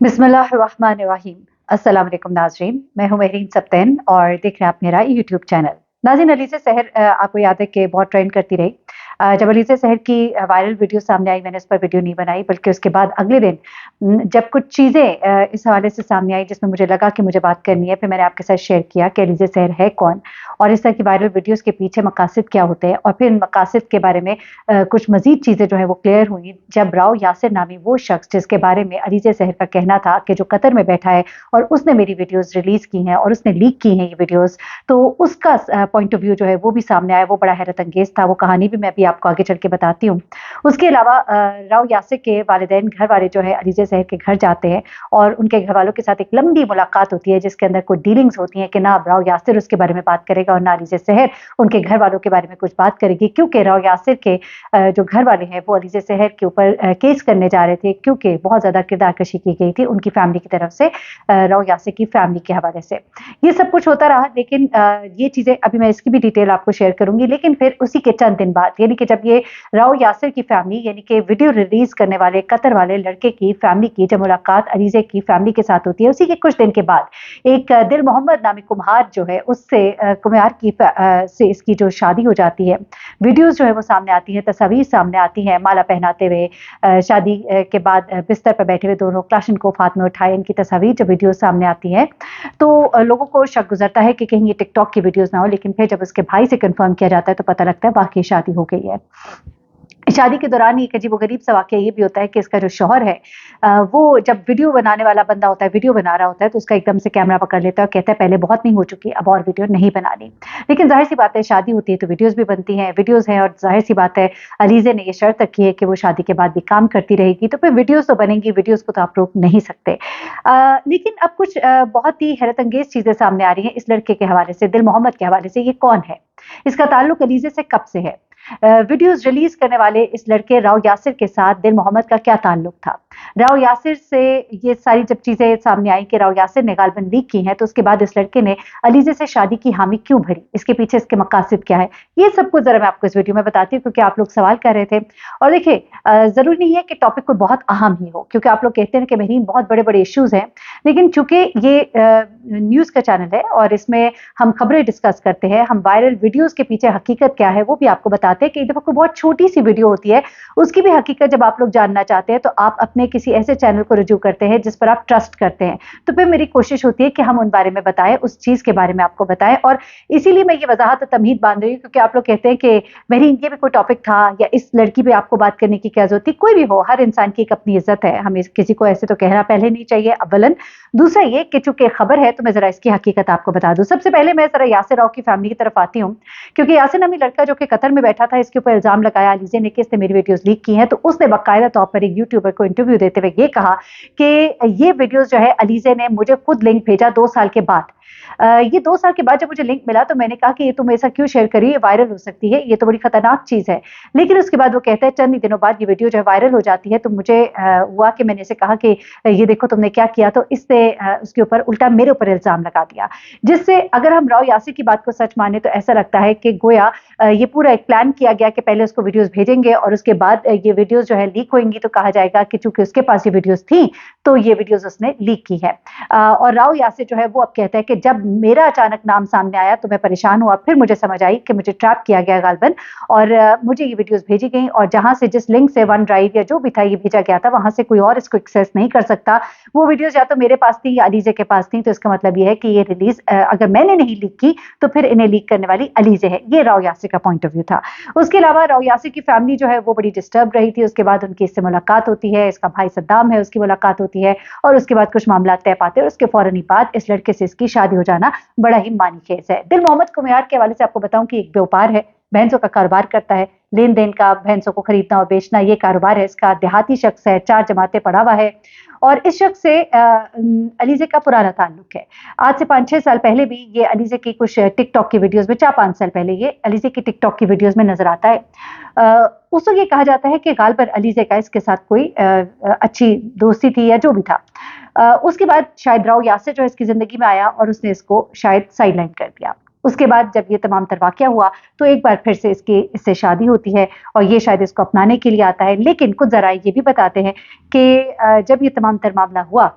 बिस्मिल्लाहिर्रहमानिर्रहीम। अस्सलाम वालेकुम नाज़रीन, मैं हूँ महरीन सब्तैन और देख रहे हैं आप मेरा यूट्यूब चैनल। नाज़रीन, अलीज़ा सहर आपको याद है कि बहुत ट्रेंड करती रही। जब अलीज़ा सहर की वायरल वीडियो सामने आई, मैंने उस पर वीडियो नहीं बनाई, बल्कि उसके बाद अगले दिन जब कुछ चीज़ें इस हवाले से सामने आई जिसमें मुझे लगा कि मुझे बात करनी है, फिर मैंने आपके साथ शेयर किया कि अलीज़ा सहर है कौन और इस तरह की वायरल वीडियोज़ के पीछे मकासद क्या होते हैं, और फिर इन मकासद के बारे में कुछ मज़ीद चीज़ें जो है वो क्लियर हुई जब राव यासिर नामी वो शख्स जिसके बारे में अलीज़ा सहर का कहना था कि जो कतर में बैठा है और उसने मेरी वीडियोज़ रिलीज़ की हैं और उसने लीक की हैं ये वीडियोज़, तो उसका पॉइंट ऑफ व्यू जो है वो भी सामने आया, वो बड़ा हैरत अंगेज़ था। वो कहानी भी मैं अभी आपको आगे चल के बताती हूँ। उसके अलावा राव यासिर के वालिदैन घर वाले जो है अलीज़ा सहर के घर जाते हैं और उनके घर वालों के साथ एक लंबी मुलाकात होती है जिसके अंदर कुछ डीलिंग्स होती हैं कि ना राव यासिर उसके बारे में बात करेगा और ना अलीज़ा सहर उनके घर वालों के बारे में कुछ बात करेगी, क्योंकि राव यासिर के जो घर वाले हैं वो अलीज़ा सहर के ऊपर केस करने जा रहे थे, क्योंकि बहुत ज़्यादा किरदार कशी की गई थी उनकी फैमिली की तरफ से, राव यासिर की फैमिली के हवाले से। ये सब कुछ होता रहा, लेकिन ये चीज़ें अभी मैं इसकी भी डिटेल आपको शेयर करूँगी। लेकिन फिर उसी के चंद दिन बाद, यानी कि जब ये राव यासिर की फैमिली, यानी कि वीडियो रिलीज़ करने वाले कतर वाले लड़के की फैमिली की जब मुलाकात अलीज़ा की फैमिली के साथ होती है, उसी के कुछ दिन के बाद एक दिल मोहम्मद नामी कुम्हार जो है उससे कुम्हार की से इसकी जो शादी हो जाती है। वीडियोज़ जो है वो सामने आती हैं, तस्वीर सामने आती हैं, माला पहनाते हुए शादी के बाद बिस्तर पर बैठे हुए दोनों क्लाशनकोफ हाथ में उठाए, इनकी तस्वीर जब वीडियो सामने आती है तो लोगों को शक गुजरता है कि कहीं ये टिकटॉक की वीडियोज़ ना हो, लेकिन फिर जब उसके भाई से कन्फर्म किया जाता है तो पता लगता है वाक़ई शादी हो गई है। शादी के दौरान एक अजीबो-गरीब सा वाक़या ये भी होता है कि इसका जो शौहर है वो जब वीडियो बनाने वाला बंदा होता है, वीडियो बना रहा होता है, तो उसका एकदम से कैमरा पकड़ लेता है और कहता है पहले बहुत नहीं हो चुकी, अब और वीडियो नहीं बनानी। लेकिन ज़ाहिर-सी बात है शादी होती है तो वीडियोज़ भी बनती हैं, वीडियोज़ हैं और ज़ाहिर-सी बात है अलीज़ा ने ये शर्त रखी है कि वो शादी के बाद भी काम करती रहेगी, तो फिर वीडियोज़ तो बनेंगी, वीडियोज़ को तो आप रोक नहीं सकते। लेकिन अब कुछ बहुत ही हैरत-अंगेज़ चीज़ें सामने आ रही हैं इस लड़के के हवाले से, दिल मोहम्मद के हवाले से। ये कौन है? इसका ताल्लुक अलीज़ा से कब से है? वीडियोज़ रिलीज़ करने वाले इस लड़के राव यासिर के साथ दिल मोहम्मद का क्या ताल्लुक था? राव यासिर से ये सारी जब चीज़ें सामने आई कि राव यासिर ने गालिबन लीक की हैं, तो उसके बाद इस लड़के ने अलीज़ा से शादी की हामी क्यों भरी? इसके पीछे इसके मकासद क्या है? ये सब कुछ ज़रा मैं आपको इस वीडियो में बताती हूँ, क्योंकि आप लोग सवाल कर रहे थे। और देखिए ज़रूरी नहीं है कि टॉपिक कोई बहुत अहम ही हो, क्योंकि आप लोग कहते हैं कि महरीन बहुत बड़े-बड़े इश्यूज़ हैं, लेकिन चूँकि ये न्यूज़ का चैनल है और इसमें हम खबरें डिस्कस करते हैं, हम वायरल वीडियोज़ के पीछे हकीकत क्या है वो भी आपको बताते हैं। कि एक दफ़ा कोई बहुत छोटी-सी वीडियो होती है, उसकी भी हकीकत जब आप लोग जानना चाहते हैं, तो आप अपने किसी ऐसे चैनल को रुजू करते हैं जिस पर आप ट्रस्ट करते हैं। तो फिर मेरी कोशिश होती है कि हम उन बारे में बताएँ, उस चीज़ के बारे में आपको बताएँ, और इसीलिए मैं ये वज़ाहत और तमहीद बाँध रही हूँ, क्योंकि आप लोग कहते हैं कि महरीन ये भी कोई टॉपिक था या इस लड़की पे आपको बात करने की क्या ज़रूरत थी? कोई भी हो, हर इंसान की एक अपनी इज़्ज़त है, हमें किसी को ऐसे तो कहना पहले नहीं चाहिए अव्वलन। दूसरा ये कि चूँकि खबर है तो मैं ज़रा इसकी हकीकत आपको बता दूँ। सबसे पहले मैं ज़रा यासिर राव की फैमिली की तरफ आती हूँ, क्योंकि यासिर नामी लड़का जो कि कतर में बैठा था, इसके ऊपर इल्ज़ाम लगाया अलीज़ा ने कि इसने मेरी वीडियोज़ लीक की हैं, तो उसने बाकायदा तौर पर एक यूट्यूबर को इंटरव्यू देते हुए ये कहा कि ये वीडियोज़ जो है अलीज़ा ने मुझे खुद लिंक भेजा 2 साल के बाद। ये 2 साल के बाद जब मुझे लिंक मिला तो मैंने कहा कि ये तुम ऐसा क्यों शेयर कर रही हो, ये वायरल हो सकती है, ये तो बड़ी खतरनाक चीज़ है। लेकिन उसके बाद वो कहता है चंद ही दिनों बाद ये वीडियो जो है वायरल हो जाती है, तो मुझे हुआ कि मैंने इसे कहा कि ये देखो तुमने क्या किया, तो इसने उसके ऊपर उल्टा मेरे ऊपर इल्ज़ाम लगा दिया। जिससे अगर हम राव यासिर की बात को सच माने तो ऐसा लगता है कि गोया ये पूरा एक प्लान किया गया कि पहले उसको वीडियोज़ भेजेंगे और उसके बाद ये वीडियोज़ जो है लीक होंगी, तो कहा जाएगा कि चूँकि उसके पास ये वीडियोज़ थी, तो ये वीडियोज़ उसने लीक की है। और राव यासिर जो है वो अब कहता है कि जब मेरा अचानक नाम सामने आया तो मैं परेशान हुआ, फिर मुझे समझ आई कि मुझे ट्रैप किया गया गालिबन, और मुझे ये वीडियोज़ भेजी गईं, और जहाँ से जिस लिंक से वन ड्राइव या जो भी था ये भेजा गया था, वहाँ से कोई और इसको एक्सेस नहीं कर सकता। वो वीडियोज़ या तो मेरे पास थी या अलीज़ा के पास थी, तो इसका मतलब ये है कि ये रिलीज़ अगर मैंने नहीं लीक की, तो फिर इन्हें लीक करने वाली अलीज़ा है। ये राव यासिर का पॉइंट ऑफ व्यू था। उसके अलावा राव यासिर की फैमिली जो है वो बड़ी डिस्टर्ब रही थी। उसके बाद उनकी इससे मुलाकात होती है, इसका भाई सद्दाम है, उसकी मुलाकात होती है, और उसके बाद कुछ मामला तय पाते हैं, और उसके फ़ौरन ही बाद इस लड़के से इसकी शादी हो जाना बड़ा ही मानी खेज है। दिल मोहम्मद कुम्हार के हवाले से आपको बताऊं कि एक व्यापार है, भैंसों का कारोबार करता है, लेन-देन का, भैंसों को खरीदना और बेचना ये कारोबार है इसका। देहाती शख्स है, 4 जमातें पढ़ा हुआ है, और इस शख्स से अलीज़ा का पुराना ताल्लुक है। आज से 5-6 साल पहले भी ये अलीज़ा की कुछ टिकटॉक की वीडियोज़ में, 4-5 साल पहले ये अलीज़ा की टिकटॉक की वीडियोज़ में नज़र आता है। उस वक़्त ये कहा जाता है कि गालिबन अलीज़ा का इसके साथ कोई अच्छी दोस्ती थी या जो भी था। उसके बाद शायद राव यासिर जो है इसकी ज़िंदगी में आया और उसने इसको शायद साइडलाइन कर दिया। उसके बाद जब ये तमाम तर वाक़या हुआ, तो एक बार फिर से इससे शादी होती है और ये शायद इसको अपनाने के लिए आता है। लेकिन कुछ ज़राए ये भी बताते हैं कि जब ये तमाम तर मामला हुआ,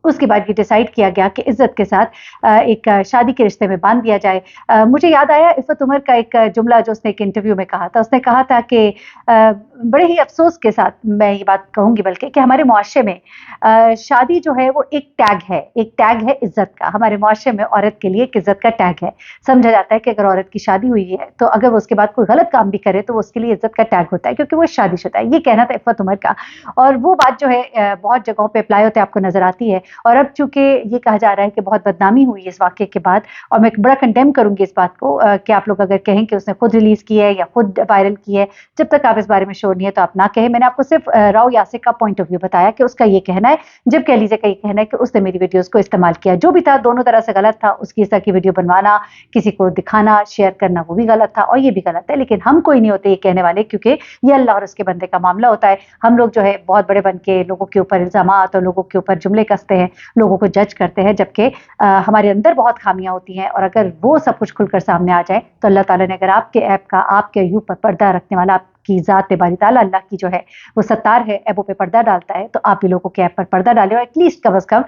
उसके बाद ये डिसाइड किया गया कि इज़्ज़त के साथ एक शादी के रिश्ते में बाँध दिया जाए। मुझे याद आया इफ़्फ़त उमर का एक जुमला जो उसने एक इंटरव्यू में कहा था। उसने कहा था कि बड़े ही अफ़सोस के साथ मैं ये बात कहूँगी बल्कि कि हमारे मुआशरे में शादी जो है वो एक टैग है इज़्ज़त का। हमारे मुआशरे में औरत के लिए एक इज़्ज़त का टैग है। समझा जाता है कि अगर औरत की शादी हुई है, तो अगर वो उसके बाद कोई गलत काम भी करे, तो वो उसके लिए इज़्ज़त का टैग होता है क्योंकि वो शादीशुदा है। ये कहना था इफ़्फ़त उमर का और वो बात जो है बहुत जगहों पे अप्लाई होते आपको नज़र आती है। और अब चूँकि ये कहा जा रहा है कि बहुत बदनामी हुई इस वाक़ये के बाद और मैं बड़ा कंडेम करूँगी इस बात को कि आप लोग अगर कहें कि उसने खुद रिलीज़ की है या खुद वायरल की है, जब तक आप इस बारे में श्योर नहीं है तो आप ना कहें। मैंने आपको सिर्फ़ राव यासिर का पॉइंट ऑफ व्यू बताया कि उसका ये कहना है, जबकि अलीज़ा का ये कहना है कि उसने मेरी वीडियोज़ को इस्तेमाल किया। जो भी था दोनों तरह से गलत था, उसकी इस तरह की वीडियो बनवाना, किसी को दिखाना, शेयर करना वो भी गलत था और ये भी गलत है। लेकिन हम कोई नहीं होते ये कहने वाले क्योंकि ये अल्लाह और उसके बंदे का मामला होता है। हम लोग जो है बहुत बड़े बन के लोगों के ऊपर इल्ज़ामात और लोगों के ऊपर जुमले कसते हैं, लोगों को जज करते हैं, जबकि हमारे अंदर बहुत खामियां होती हैं और अगर वो सब कुछ खुलकर सामने आ जाए तो अल्लाह ताला ने अगर आपके ऐप का आपके अयूब पर पर्दा रखने वाला की ज़ात बारी ताला अल्लाह की जो है वो सत्तार है, ऐबों पे पर्दा डालता है, तो आप भी लोगों के ऐप पर पर्दा डालें और एटलीस्ट कम अज़ कम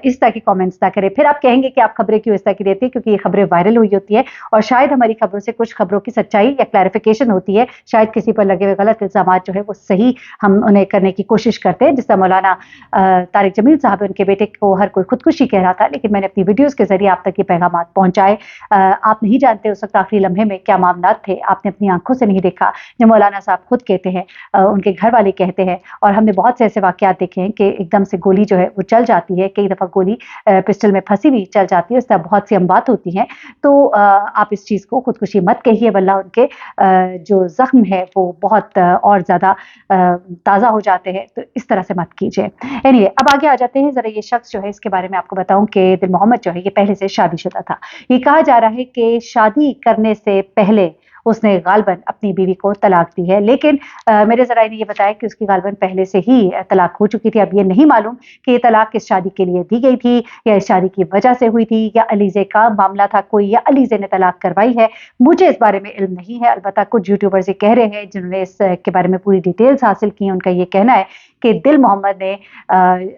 इस तरह की कमेंट्स ना करें। फिर आप कहेंगे कि आप खबरें क्यों इस तरह की देती है, क्योंकि ये खबरें वायरल हुई होती है और शायद हमारी खबरों से कुछ खबरों की सच्चाई या क्लैरिफिकेशन होती है, शायद किसी पर लगे हुए गलत इल्ज़ामात जो है वो सही हम उन्हें करने की कोशिश करते हैं। जिस तरह मौलाना तारिक जमील साहब उनके बेटे को हर कोई खुदकुशी कह रहा था, लेकिन मैंने अपनी वीडियोज़ के ज़रिए आप तक ये पैगामात पहुँचाए। आप नहीं जानते उस वक़्त आखिरी लम्हे में क्या मामलात थे, आपने अपनी आँखों से नहीं देखा। जो मौलाना साहब खुद कहते हैं, उनके घर वाले कहते हैं और हमने बहुत से ऐसे वाक़यात देखे हैं कि एकदम से गोली जो है वो चल जाती है, कई दफ़ा गोली पिस्टल में फँसी हुई चल जाती है, इस तरह बहुत सी अमवात होती हैं। तो आप इस चीज़ को खुदकुशी मत कहिए वल्लाह उनके जो ज़ख्म है वो बहुत और ज़्यादा ताज़ा हो जाते हैं, तो इस तरह से मत कीजिए। एनीवे अब आगे आ जाते हैं, ज़रा ये शख्स जो है इसके बारे में आपको बताऊँ कि दिल मोहम्मद जो है ये पहले से शादीशुदा था। ये कहा जा रहा है कि शादी करने से पहले उसने गालबन अपनी बीवी को तलाक दी है, लेकिन मेरे ज़राए ने ये बताया कि उसकी गालबन पहले से ही तलाक हो चुकी थी। अब ये नहीं मालूम कि ये तलाक किस शादी के लिए दी गई थी या इस शादी की वजह से हुई थी या अलीज़े का मामला था कोई या अलीज़े ने तलाक करवाई है। मुझे इस बारे में इल्म नहीं है, अलबत्ता कुछ यूट्यूबर्स ये कह रहे हैं जिन्होंने इस के बारे में पूरी डिटेल्स हासिल की हैं, उनका ये कहना है कि दिल मोहम्मद ने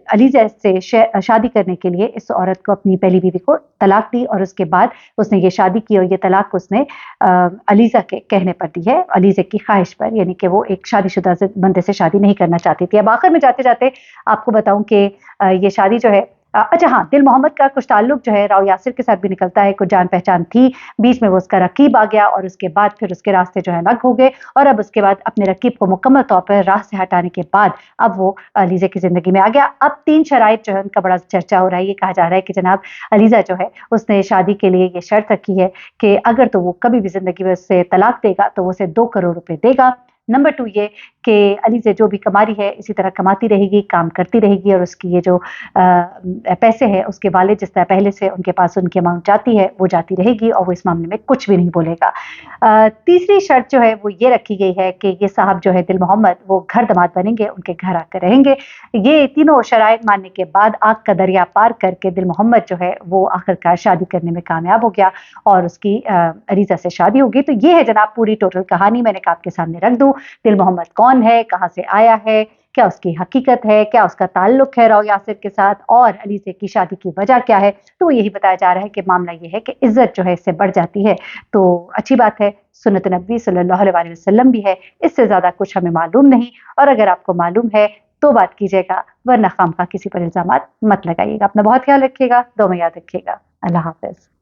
अलीज़ा से शादी करने के लिए इस औरत को अपनी पहली बीवी को तलाक दी और उसके बाद उसने ये शादी की और ये तलाक उसने अलीज़ा के कहने पर दी है, अलीज़ा की ख्वाहिश पर, यानी कि वो एक शादीशुदा से बंदे से शादी नहीं करना चाहती थी। अब आखिर में जाते-जाते आपको बताऊँ कि ये शादी जो है अच्छा हाँ, दिल मोहम्मद का कुछ ताल्लुक जो है राव यासिर के साथ भी निकलता है, कुछ जान-पहचान थी, बीच में वो उसका रकीब आ गया और उसके बाद फिर उसके रास्ते जो है अलग हो गए और अब उसके बाद अपने रकीब को मुकम्मल तौर पर राह से हटाने के बाद अब वो अलीज़ा की ज़िंदगी में आ गया। अब 3 शराइत जो है उनका बड़ा चर्चा हो रहा है, ये कहा जा रहा है कि जनाब अलीज़ा जो है उसने शादी के लिए ये शर्त रखी है कि अगर तो वो कभी भी ज़िंदगी में उससे तलाक देगा तो वो उसे 2 करोड़ रुपए देगा। नंबर 2 ये कि अलीज़ा जो भी कमा रही है इसी तरह कमाती रहेगी, काम करती रहेगी और उसकी ये जो पैसे हैं उसके वालिद जिस तरह पहले से उनके पास उनकी अमाउंट जाती है, वो जाती रहेगी और वो इस मामले में कुछ भी नहीं बोलेगा। तीसरी शर्त जो है वो ये रखी गई है कि ये साहब जो है दिल मोहम्मद वो घर दामाद बनेंगे, उनके घर आकर रहेंगे। ये तीनों शराइत मानने के बाद आग का दरिया पार करके दिल मोहम्मद जो है वो आखिरकार शादी करने में कामयाब हो गया और उसकी अलीज़ा से शादी हो गई। तो ये है जनाब पूरी टोटल कहानी, मैंने कहा आपके सामने रख दूँ। दिल मोहम्मद कौन है, कहाँ से आया है, क्या उसकी हकीकत है, क्या उसका ताल्लुक है राव यासिर के साथ और अलीज़ा की शादी की वजह क्या है, तो यही बताया जा रहा है कि मामला ये है कि इज़्ज़त जो है इससे बढ़ जाती है। तो अच्छी बात है, सुन्नत नबी सल्लल्लाहु अलैहि वसल्लम भी है, इससे ज़्यादा कुछ हमें मालूम नहीं और अगर आपको मालूम है तो बात कीजिएगा, वरना खामखा किसी पर इल्ज़ामात मत लगाइएगा। अपना बहुत ख्याल रखिएगा, दुआ में याद रखिएगा। अल्लाह हाफ़िज़।